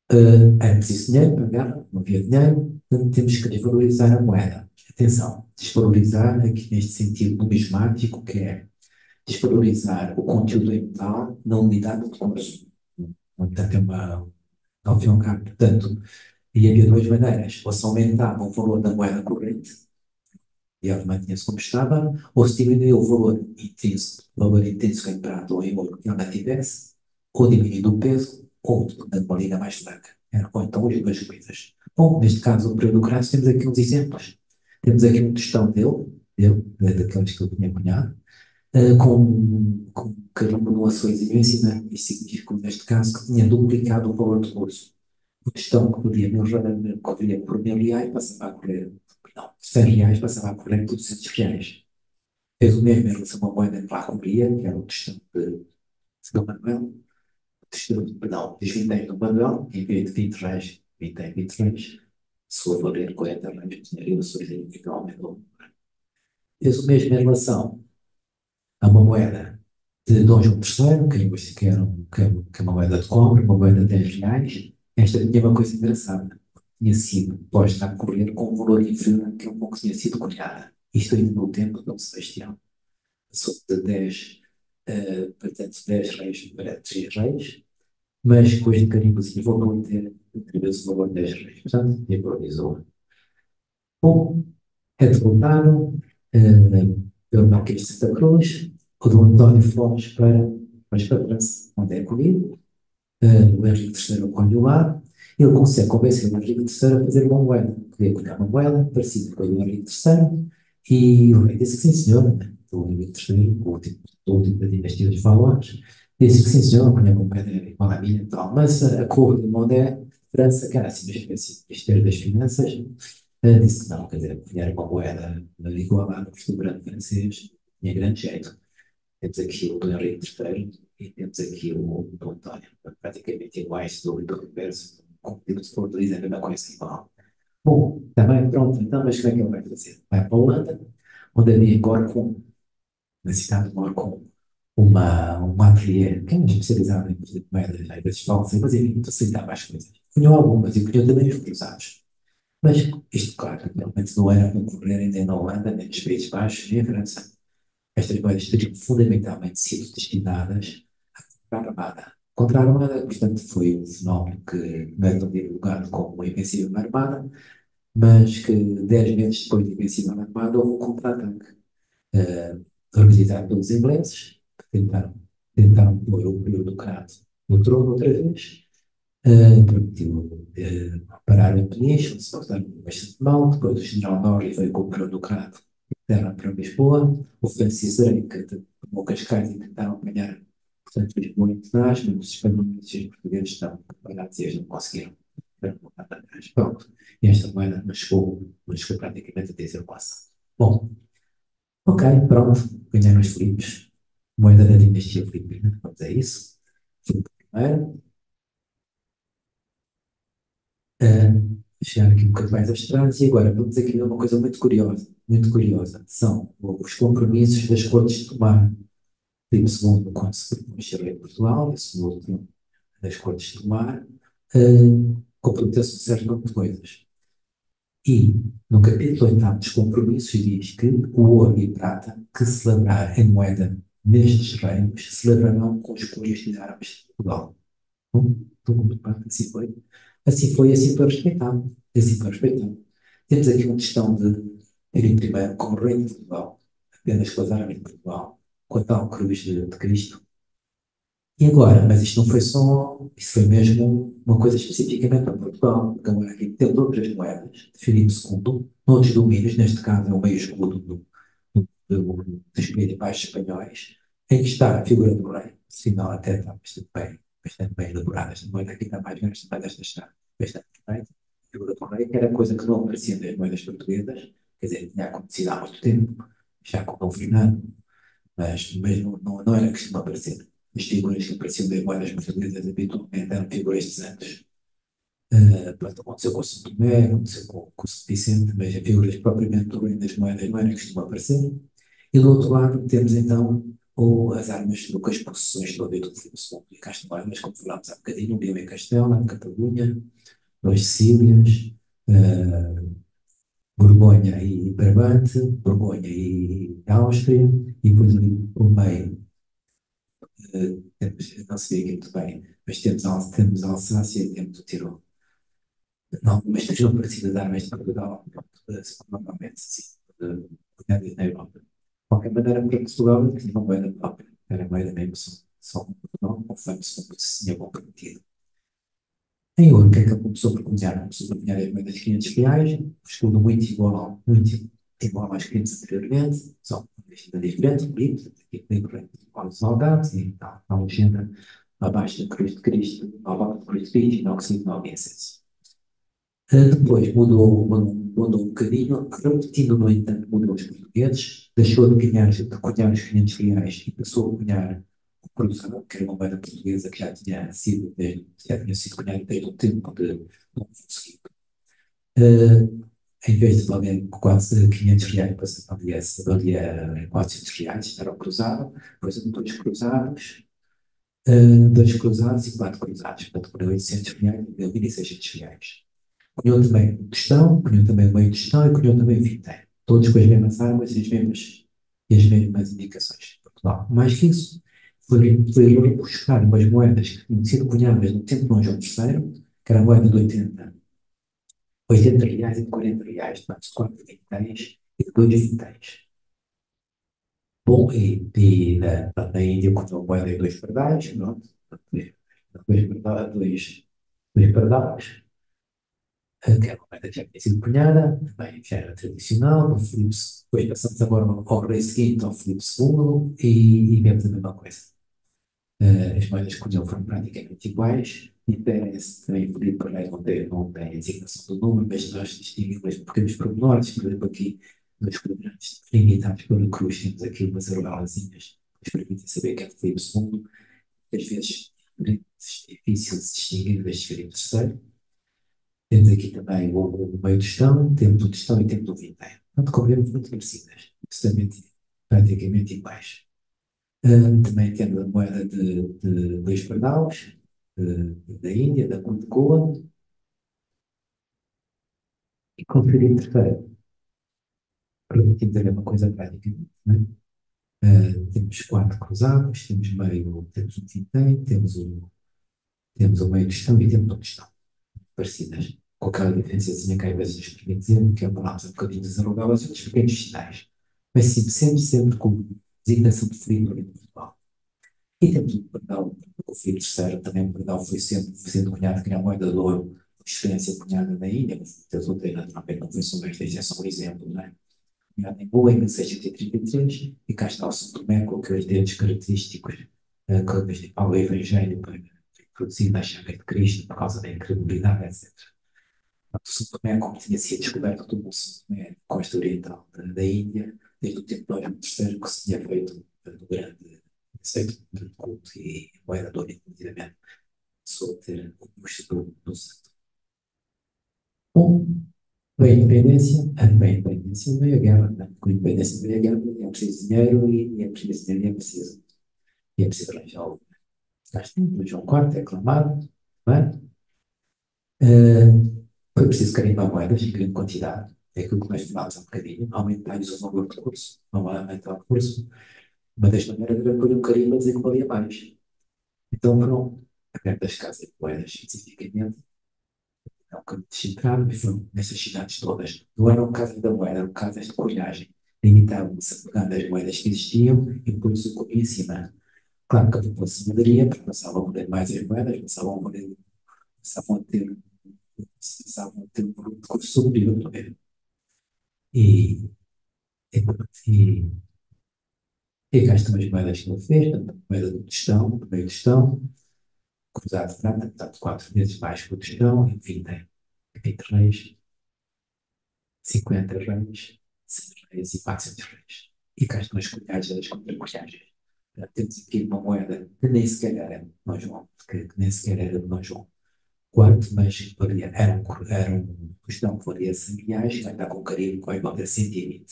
É preciso dinheiro para pagar, não havia dinheiro, portanto temos que desvalorizar a moeda. Atenção, desvalorizar aqui neste sentido numismático, que é desvalorizar o conteúdo em metal na unidade de curso. Portanto, ao fim e ao cabo, portanto, e havia 2 maneiras, ou se aumentava o valor da moeda corrente, e ela mantinha-se como estava, ou se diminuía o valor intrínseco em prata ou em ouro que ela tivesse, ou diminuindo o peso, ou dando uma linha mais fraca. Ou então as 2 coisas. Bom, neste caso, o período clássico, temos aqui uns exemplos. Temos aqui um tostão daqueles que eu tinha cunhado, com carimbo no açõezinho em cima. Isto significa, neste caso, que tinha duplicado o valor do curso. O tostão que corria por 1.000 reais passava a correr, não, 100 reais passava a correr por 200 reais. Fez o mesmo em relação a uma moeda que lá corria, que era o tostão de Dom Manuel, o tostão, perdão, dos vinténs do Manuel, em vez de 20 reais, 20 reais, se for valer 40 reais, tinha o sorrisinho que aumentou. Fez o mesmo em relação a uma moeda de Dom João III, que é uma moeda de cobre, uma moeda de 10 reais. Esta tinha uma coisa engraçada. Tinha sido posta a correr com um valor inferior àquele com que tinha sido cunhada. Isto ainda no tempo de Dom Sebastião. Passou de 10, portanto, 10 reis para 3 reis, mas com este carimbozinho voltou a ter outra vez o valor de 10 reis. Portanto, valorizou. Bom, é derrotado pelo Marquês de Santa Cruz, o do António Flores para a França, onde é acolhido. O Henrique III acolhe lá. Ele consegue convencer o Henrique III a fazer uma moeda. Queria criar uma moeda parecida com a do Henrique III. E o rei disse que sim, senhor. O Henrique III, o último da dinastia dos Valois, disse que sim, senhor, punha uma moeda igual à minha e tal. Mas a corte de Mondé, França, que era assim uma espécie de Ministério das Finanças, disse que não, quer dizer, punha uma moeda igual à do grande francês, tinha grande jeito. Temos aqui o do Henrique III e temos aqui o do António, praticamente iguais do reverso, como se for dizer a mesma coisa igual. Bom, também pronto, então, mas como é que ele vai fazer? Vai para a Holanda, onde havia em Gorkum, na cidade de Gorkum, uma ateliê, que é especializada em fazer moedas, às vezes falsas, mas enfim, facilitava as coisas. Punham algumas e punham também os cruzados. Mas isto, claro, realmente não era para correr nem na Holanda, nem nos Países Baixos, nem na França. Estas moedas teriam fundamentalmente sido destinadas à armada. contra a Armada, portanto foi um fenómeno que não é tão divulgado como a Invencível na Armada, mas que 10 meses depois da Invencível na Armada houve um contra-ataque eh, organizado pelos ingleses, que tentaram pôr o bureaucrata no trono outra vez, permitiu parar a península, se portaram bastante mal, depois o general Norrie veio com o bureaucrata deram para Lisboa, o Francis Drake tomou Cascais e tentaram apanhar, portanto, Lisboa em Tenaz, mas os espanhóis e os portugueses estão preparados e eles não conseguiram. Pronto, e esta moeda não chegou praticamente a ter quase. Bom, ok, pronto, ganharam os Filipes, moeda da dinastia filipina, vamos a isso. Filipe I, chegar aqui um bocadinho mais atrás, e agora vamos aqui a uma coisa muito curiosa, são os compromissos das Cortes de Tomar. Filipe II, quando se propôs ser rei de Portugal, esse último das Cortes de Tomar, comprometeu-se a um certo número de coisas. E, no capítulo 8 dos compromissos, diz que o ouro e prata que se lavrar em moeda nestes reinos se lavrarão com os cunhos de árabes de Portugal. Assim foi. Assim foi, assim foi respeitado. Assim foi respeitado. Temos aqui uma questão de ir primeiro com o rei de Portugal, apenas com as árabes de Portugal, com a tal cruz de Cristo. E agora, mas isto não foi só, isso foi mesmo uma coisa especificamente para Portugal, porque agora aqui temos outras moedas, de Filipe II, noutros domínios, neste caso é o meio escudo dos principais espanhóis, em que está a figura do rei, sinal até está bastante bem elaborada, esta moeda aqui está mais grande, mas esta está bastante bem, a figura do rei, que era coisa que não aparecia nas moedas portuguesas, quer dizer, tinha acontecido há muito tempo, já com o Dom Fernando, mas não era costume aparecer. As figuras que apareciam das moedas portuguesas habitualmente eram figuras de santos. Pronto, aconteceu com o São Tomé, aconteceu com o São Vicente, mas as figuras propriamente do reino das moedas não era costume aparecer. E do outro lado temos então as armas com as possessões todas do Filipe II e Castelhanos, como falámos há bocadinho, Leão e Castela, Catalunha, Duas Sicílias, uh, Borgonha e Brabante, Borgonha e Áustria, e depois ali por meio não se vê aqui muito bem, mas temos a Alsácia e temos o Tirol. Não, mas estejam parecidas armas de Portugal, provavelmente, sim, na Europa. De qualquer maneira, para Portugal, que não era própria, era moeda mesmo só com Portugal, conforme-se como se tinha comprometido. Em ouro, o que é que ele começou por cunhar? Começou a cunhar as moedas de 500 reais, estudo muito igual às que tínhamos anteriormente, só uma vestida diferente, bonito, aqui tem com os soldados e tal, a legenda abaixo da cruz de Cristo, ao lado da cruz de Cristo, inoxide 9 incenso. Depois mudou um bocadinho, repetindo, no entanto, mudou os portugueses, deixou de cunhar os 500 reais e passou a cunhar o cruzado, que era uma moeda portuguesa que já tinha sido cunhada desde o tempo de Dom Afonso V. Em vez de valer quase 500 reais, valia 400 reais, era o cruzado, depois dois cruzados e quatro cruzados, portanto, por 800 reais, 1.600 reais. Cunhou também o tostão, cunhou também o meio tostão e cunhou também o vintém. Todos com as mesmas armas e as mesmas indicações. Portugal. Mais que isso, foi buscar umas moedas que tinham sido cunhadas no tempo de Dom João III, que era a moeda de 80 reais e de 40 reais, portanto, de 4 vinténs e de 2 vinténs. Bom, na Índia, quando a moeda é 2 pardais, pronto, 2 pardais, que é uma moeda que já tinha sido cunhada, também já era tradicional, depois passamos agora ao rei seguinte, ao Filipe II, e vemos a mesma coisa. As moedas que cunham foram praticamente iguais, e parece também o Filipe Rei não tem a designação do número, mas nós distinguimos pequenos pormenores, por exemplo, aqui nos quadrantes limitados pela cruz, temos aqui umas arolalazinhas que nos permitem saber que é o Filipe II, que às vezes é difícil de se distinguir das Filipe III. Temos aqui também o meio tostão, temos o tostão e temos o vintém. Portanto, como vemos, muito parecidas, praticamente iguais. Também temos a moeda de dois pardaus, da Índia, da cor de Goa, e conferir terceiro. Permitimos a mesma coisa praticamente, não é? Temos quatro cruzados, temos um vintém, temos temos o meio tostão e temos o tostão, parecidas, com aquela diferençazinha que às vezes nos permite dizer, que é palavras um bocadinho desarogadas e outros pequenos sinais, mas sempre com designação de Filipe no Portugal. E temos o perdão, o Filipe III também, o perdão foi sempre sendo cunhado que era a moeda de ouro, experiência cunhada na Índia, mas Deus o tem naturalmente, não foi só esta, é só um exemplo, não é? Cunhado em Goa em 1633, e cá está o São Tomé com aqueles dedos característicos ao Evangelho para introduzir na chaga de Cristo por causa da incredulidade, etc. O São Tomé, como tinha sido descoberto do São Tomé, costa oriental da Índia, desde o tempo de Dom III, que se tinha feito do grande conceito de culto e moeda de ouro, inclusivamente, passou a ter o busto do santo. Bom, a independência veio a guerra, né? Com a independência veio a guerra, é preciso dinheiro e é preciso dinheiro e é preciso arranjar. O João IV é aclamado, não é? Foi preciso carimbar moedas em grande quantidade, é aquilo que nós falámos há um bocadinho, aumentar-lhes o valor do curso, não é aumentar o curso. Uma das maneiras era pôr um carimbo a dizer que valia mais. Então foram abertas casas de moedas, especificamente, é um campo de Chicago, e foram nessas cidades todas. Não eram casas da moeda, eram casas de colhagem. Limitavam-se a pegar as moedas que existiam e pôr-se o comia em cima. Claro que a população aderia, porque passavam a valer mais as moedas, passavam a ter um produto de curso superior, não é? E, e, e, e cá estão as moedas que ele fez, portanto, a moeda do meio tostão, cruzado de prata, portanto, 4 vezes mais que o tostão, enfim, tem 20 reis, 50 reis, 100 reis e 400 reis. E cá estão as colheres das contra-colheres. Temos aqui uma moeda que nem sequer era de Dom João, que nem sequer era de Dom João IV, mas era um tostão que valia 100 reais, vai estar com um carimbo que vai valer 120.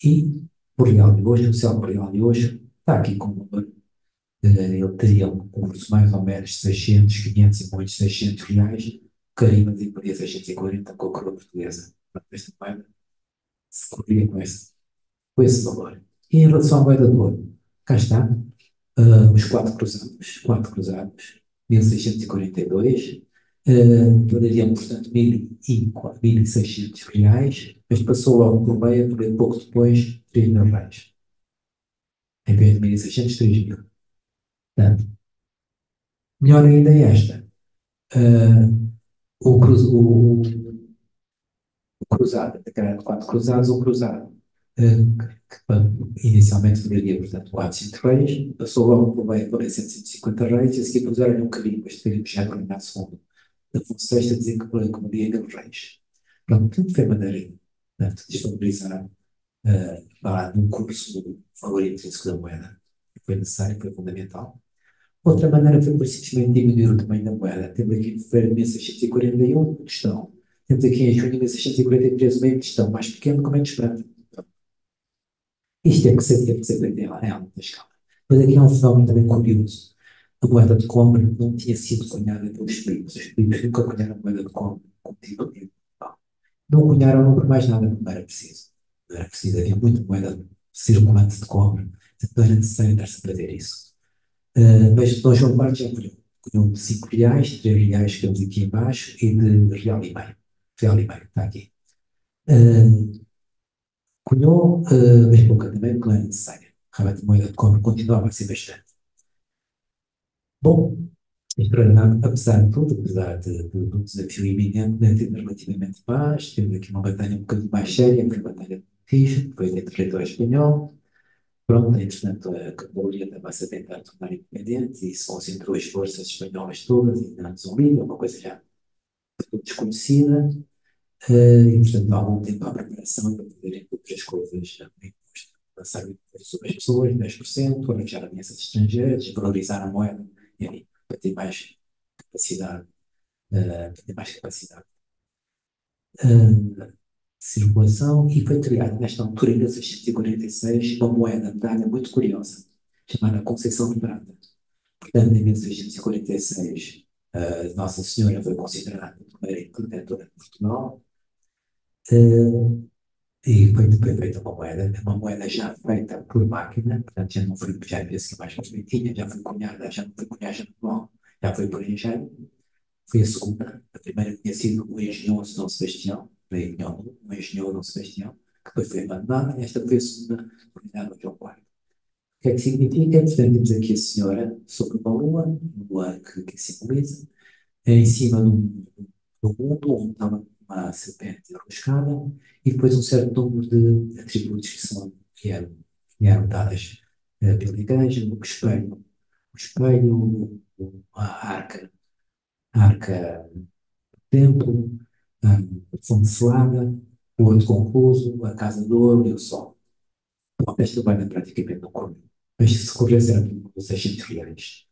E o real de hoje, o célebre real de hoje, está aqui com um valor. Ele teria um curso mais ou menos 600, 500 e muitos 600 reais, carimbo de valia 640 com a coroa portuguesa. Esta moeda se corria com esse valor. E em relação à moeda de ouro, cá está, os quatro cruzados, 1642, valeriam, portanto, 1.600 reais, mas passou logo por meio, por pouco depois, 3.000 reais. Em vez de 1.600, 3.000. Portanto, melhor ainda é esta. O cruzado, que era de 4 cruzados, o cruzado, que inicialmente valeria, portanto, 400 reis, passou logo por meio para 750 reis, e a seguir puseram um carimbo, este carimbo já era Renato II, da Afonso VI, a dizer que valia 1.000 reis. Pronto, tudo foi maneira de desvalorizar num curso do valor intrínseco da moeda. Foi necessário, foi fundamental. Outra maneira foi por simplesmente diminuir o tamanho da moeda. Temos aqui em fevereiro de 1641 o tostão. Temos aqui em junho de 1643 o meio tostão, mais pequeno que o meio de prata. Isto teve que ser feito em alta escala. Mas aqui há um fenómeno também curioso. A moeda de cobre não tinha sido cunhada pelos primos. Os primos nunca cunharam moeda de cobre como tipo de não cunharam não por mais nada, porque não era preciso. Não era preciso, havia muita moeda circulante de cobre, não era necessário estar-se a fazer isso. Mas Dom João IV já cunhou de 5 reais, 3 reais que temos aqui embaixo, e de real e meio. Real e meio, está aqui. Cunhou, mas pouca também, porque não era necessário. Realmente a moeda de cobre continuava a ser bastante. Bom, extraordinário, apesar de tudo, apesar do desafio iminente, né, temos relativamente paz, temos aqui uma batalha um bocadinho mais séria, que foi a Batalha de Montijo, que foi entre o território espanhol. Pronto, entretanto, a Catalunha estava-se a tentar tornar independente e se concentrou as forças espanholas todas em Zumbi, uma coisa já desconhecida. E, portanto, há algum tempo à preparação para poderem outras coisas lançar sobre as pessoas, 10%, arranjar ameaças estrangeiras, valorizar a moeda, e aí, para ter mais capacidade, de circulação, e foi criada nesta altura, em 1646, uma moeda medalha muito curiosa, chamada Conceição de Prata. Portanto, em 1646, Nossa Senhora foi considerada a primeira protetora de Portugal, e foi feita uma moeda já feita por máquina, portanto já não foi, já penso que mais perfeitinha, já foi cunhada manual, já foi por engenho, foi a segunda. A primeira tinha sido o engenhoso Dom Sebastião, veio o engenhoso Dom Sebastião, que depois foi abandonada, e esta foi a segunda unidade do João IV. O que é que significa? Portanto, temos aqui a senhora sobre uma lua que simboliza, em cima do mundo, onde está uma serpente enroscada, e depois um certo número de atributos que eram dadas pela igreja, a arca do templo, a fonte selada, o outro concluso, a casa de ouro e o sol. Bom, esta banda praticamente não correu. Mas se corresse era por 600 reais.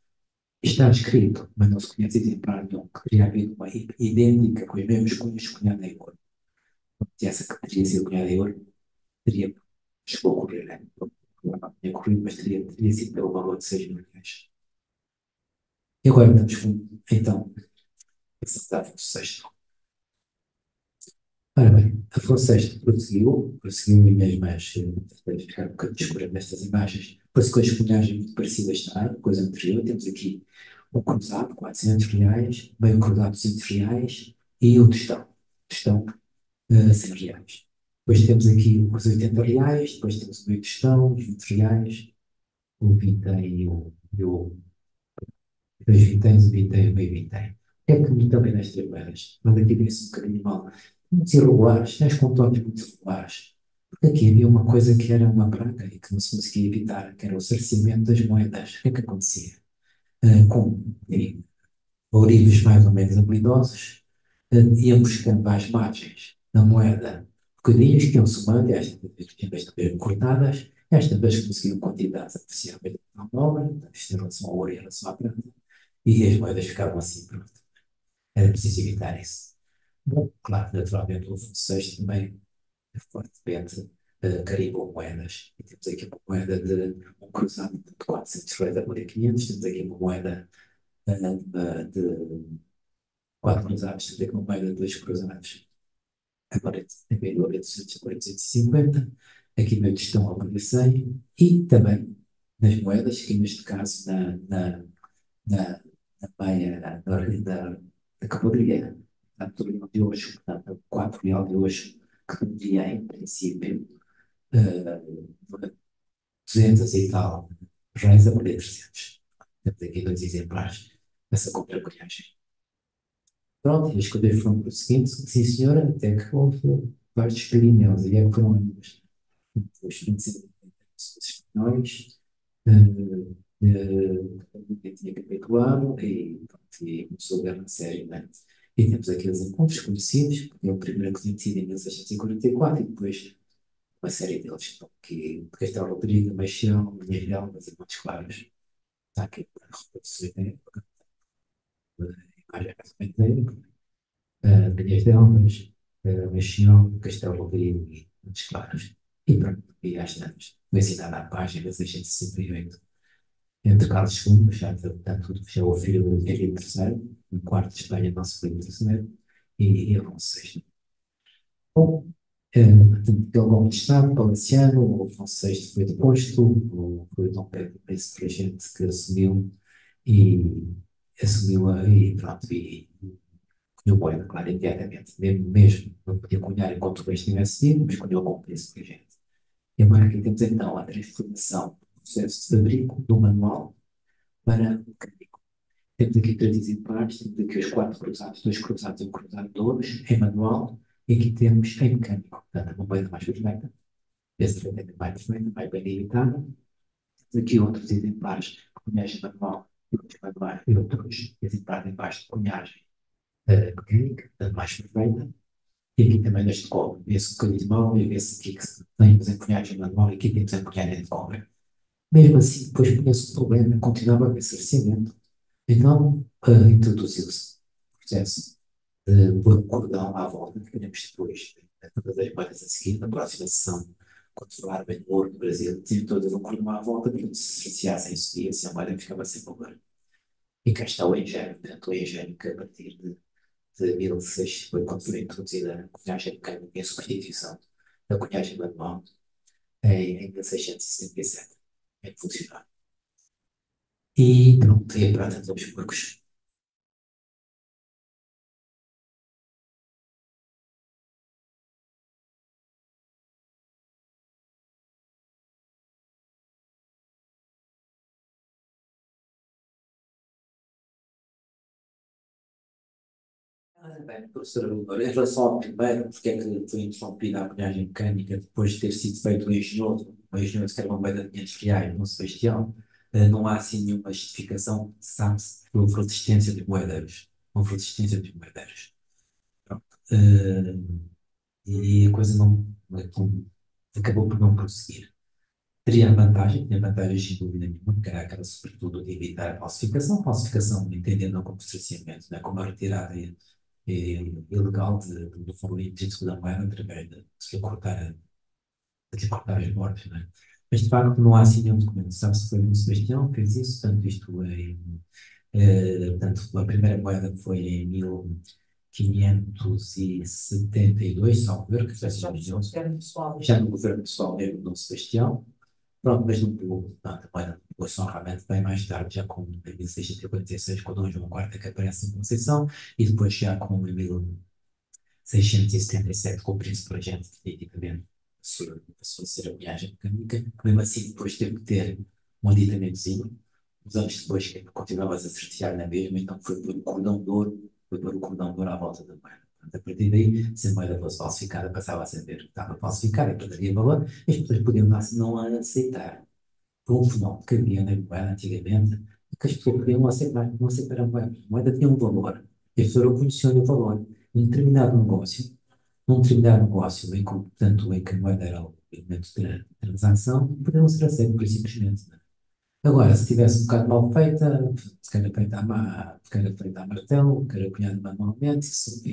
Está escrito, mas não se conhece exemplar nenhum, que teria havido uma idêntica com as mesmas cunhas cunhada em ouro. Se essa que teria sido cunhada em ouro, teria, chegou a correr, né? Não tinha corrido, mas teria sido pelo valor de 6 mil reais. E agora estamos com, então, Afonso VI. Ora bem, Afonso VI prosseguiu e mesmo as ficar um bocadinho escuro nestas imagens, prosseguiu as cunhagens muito parecidas também, coisa anterior. Temos aqui o cruzado, 400 reais, bem o cruzado, 200 reais, e o tostão, 100 reais. Depois temos aqui os 80 reais, depois temos o meio tostão, os 20 reais, o vintém e dois vinténs, o vintém e o meio vintém. O que é que me também nestas moedas? Mas aqui vê-se um bocadinho mal. Muito irregulares, tens contornos muito irregulares. Porque aqui havia uma coisa que era uma praga e que não se conseguia evitar, que era o sarcimento das moedas. O que é que acontecia? Com ourives mais ou menos habilidosos, iam buscando às margens da moeda bocadinhos que iam somando, esta vez cortadas, esta vez conseguiam quantidades apreciáveis de nobres, isto em relação ao ouro e em relação à prata, e as moedas ficavam assim, pronto. Era preciso evitar isso. Bom, claro, naturalmente o Afonso VI também fortemente carimbou moedas. E temos aqui uma moeda de um cruzado de 400 reais a 1500, temos aqui uma moeda de 4 cruzados, temos aqui uma moeda de 2 cruzados, agora em vez de 800, 450, aqui meio estão a valer 100, e também nas moedas, que neste caso na, na baia da cavalaria, portanto, o real de hoje, portanto, o 4 real de hoje, que rendia em princípio 200 e tal reais a valer 300. Temos aqui dois exemplares dessa contra-colhagem. Pronto, e as coisas foram prosseguindo, sim senhora, até que houve vários Pirineus, e é que foram os 25 espanhóis, que tinha capitulado, e, pronto, e começou a guerra séria, né? E temos aqueles encontros conhecidos, porque é o primeiro que tinha sido em 1644, e depois uma série deles, então, que Castelo Rodrigo, Meixão, Linhas Belgas e Montes Claros. Está aqui para reproduzir a época, a imagem é inteira, Linhas Belgas, Meixão, Castelo Rodrigo e Montes Claros. E pronto, e às tantas, foi assinada a página 668, entre Carlos II, portanto, já o filho de Henrique III, o quarto de Espanha, nosso Filipe III, e Afonso VI. Bom, portanto, pelo golpe de Estado palaciano, o Afonso VI foi deposto, foi Dom Pedro esse regente que e e pronto, e cunhou moeda, claro, imediatamente, mesmo não podia cunhar enquanto o rei estivesse vivo, mas cunhou como esse regente. E agora aqui temos então a transformação do processo de fabrico do manual para o mecânico. Temos aqui três exemplares, temos aqui os 4 cruzados, 2 cruzados e um cruzado de ouros, em manual, e aqui temos em mecânico, portanto, uma moeda mais perfeita, esse defeito é mais perfeita, mais bem limitada. Temos aqui outros exemplares de cunhagem manual e outros exemplares em baixo de cunhagem mecânica, portanto, mais perfeita. E aqui também neste cobre, vê-se um bocadinho de mão e vê-se aqui que temos em cunhagem manual e aqui temos em cunhagem de cobre. Mesmo assim, depois conheço o problema, continuava a haver cerceamento. Então, introduziu-se o processo de pôr um cordão à volta, que veremos depois, todas as moedas a seguir, na próxima sessão, quando falar bem do ouro do Brasil, tinha todas um cordão à volta, para que se cerceassem, subia-se, a moeda ficava sem valor. E cá está o engenho, portanto, o engenho que a partir de 1600 foi quando foi introduzida a cunhagem mecânica em substituição da cunhagem manual, em 1677, é que funcionava. E pronto, e a prata dos porcos. Bem, professor Amador, em relação ao primeiro, porque é que foi interrompida a colagem mecânica depois de ter sido feito o engenhoso que era uma moeda de 500 reais no Sebastião, não há assim nenhuma justificação, sabe-se, que houve resistência dos moedeiros. Houve resistência dos moedeiros. Pronto. E a coisa não acabou por não prosseguir. Tinha vantagens sem dúvida nenhuma, que era aquela, sobretudo, de evitar a falsificação entendendo como cerceamento, né, como a retirada ilegal do valor intrínseco da moeda através de lhe cortar as bordas, né? Mas, de facto, não há assim nenhum documento. Sabe-se que foi o Sebastião que fez isso, portanto, portanto, a primeira moeda foi em 1572, salvo erro, que foi já no governo pessoal mesmo de Dom Sebastião. Pronto, mas não pegou, portanto, a moeda pegou só realmente bem mais tarde, já com em 1646, com o Dom João IV, que aparece em Conceição, e depois já com em 1677, com o Príncipe Regente, definitivamente, passou a ser a viagem mecânica, que mesmo assim depois teve que ter um aditamentozinho, uns anos depois que continuava-se a cercear na mesma, então foi pôr o cordão de ouro à volta da moeda. Portanto, a partir daí, se a moeda fosse falsificada, passava a saber que estava falsificada e perderia valor, e as pessoas podiam não a aceitar. Por um fenómeno que havia na moeda antigamente, que as pessoas podiam não aceitar a moeda. A moeda tinha um valor, e as pessoas não conheciam o valor. Em determinado negócio, num determinado negócio, portanto, em que a moeda era o elemento de transação, podiam ser aceitos, por simplesmente. Né? Agora, se tivesse um bocado mal feita, se calhar feita a martelo, se calhar cunhada manualmente, isso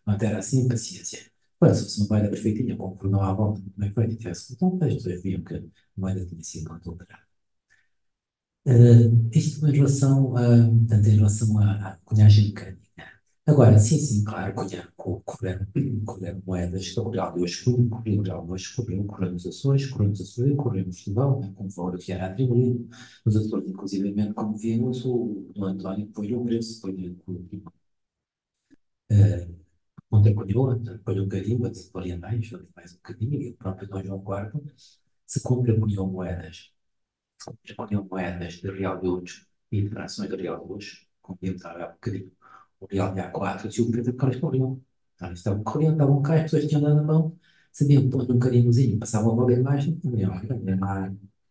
não era assim, paciência. Agora, se fosse uma moeda perfeitinha, com o cordão à volta, muito bem feito, e tivesse botão, as pessoas viam que a moeda tinha sido adulterada. Isto portanto, em relação à cunhagem mecânica. Agora, sim, sim, claro, correram moedas, o real de hoje correu, o real de hoje correu nos Açores, correu em Portugal, né, com o valor que era atribuído. Nos Açores, inclusivamente, como vimos, o Dom António põe o preço, contracunhou, põe um bocadinho, a dizer orientais, mais um bocadinho, e o próprio Dom João IV se contracunhou moedas escolhiam moedas de real de hoje e de frações de real de hoje, como estava há bocadinho, o real de A4 e o preço que eles corriam. Então, eles estavam cá, as pessoas tinham lá na mão, sabiam pôr um carimbozinho, passavam logo a imagem,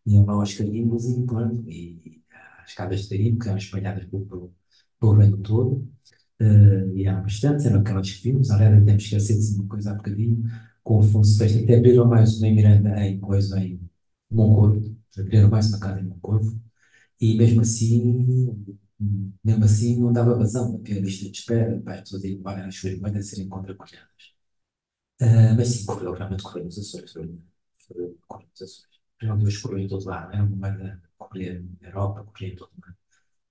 iam lá aos carimbos e pronto, e as escadas de carimbo, que eram espalhadas pelo reino todo, e eram bastantes, eram aquelas que vimos, aliás, temos esquecido de uma coisa há bocadinho, com o Afonso VI, até abriram mais uma em Miranda, em Moncorvo, abriram mais uma casa em Moncorvo, e mesmo assim não dava vazão, havia lista de espera para as pessoas irem levarem as suas moedas a serem contracunhadas. Mas sim, realmente correu nos Açores, correu nos Açores. Realmente hoje correu em todo lado, era uma moeda correr na Europa, correr em todo lado.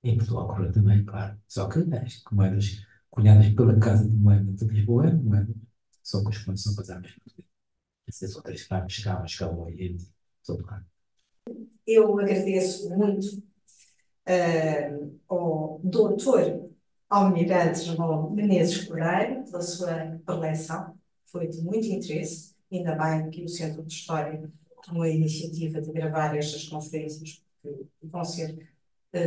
Em Portugal correu também, claro. Só que as moedas cunhadas pela Casa de Moeda de Lisboa eram moedas, só que as contas são passadas por essas outras partes chegavam aí em todo lado.
Eu agradeço muito ao doutor Almirante João Menezes Cordeiro pela sua preleção, foi de muito interesse, ainda bem que o Centro de História tomou a iniciativa de gravar estas conferências, que vão ser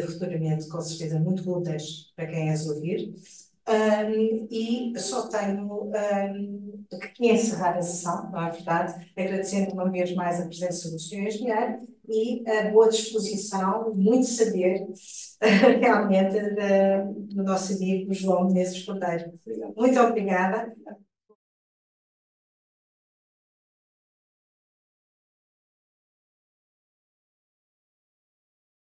futuramente, com certeza, muito úteis para quem as ouvir. E só tenho que encerrar a sessão, não é verdade? Agradecendo uma vez mais a presença do Sr. Engenheiro e a boa disposição, muito saber, realmente, do nosso amigo João Menezes Cordeiro. Muito obrigada.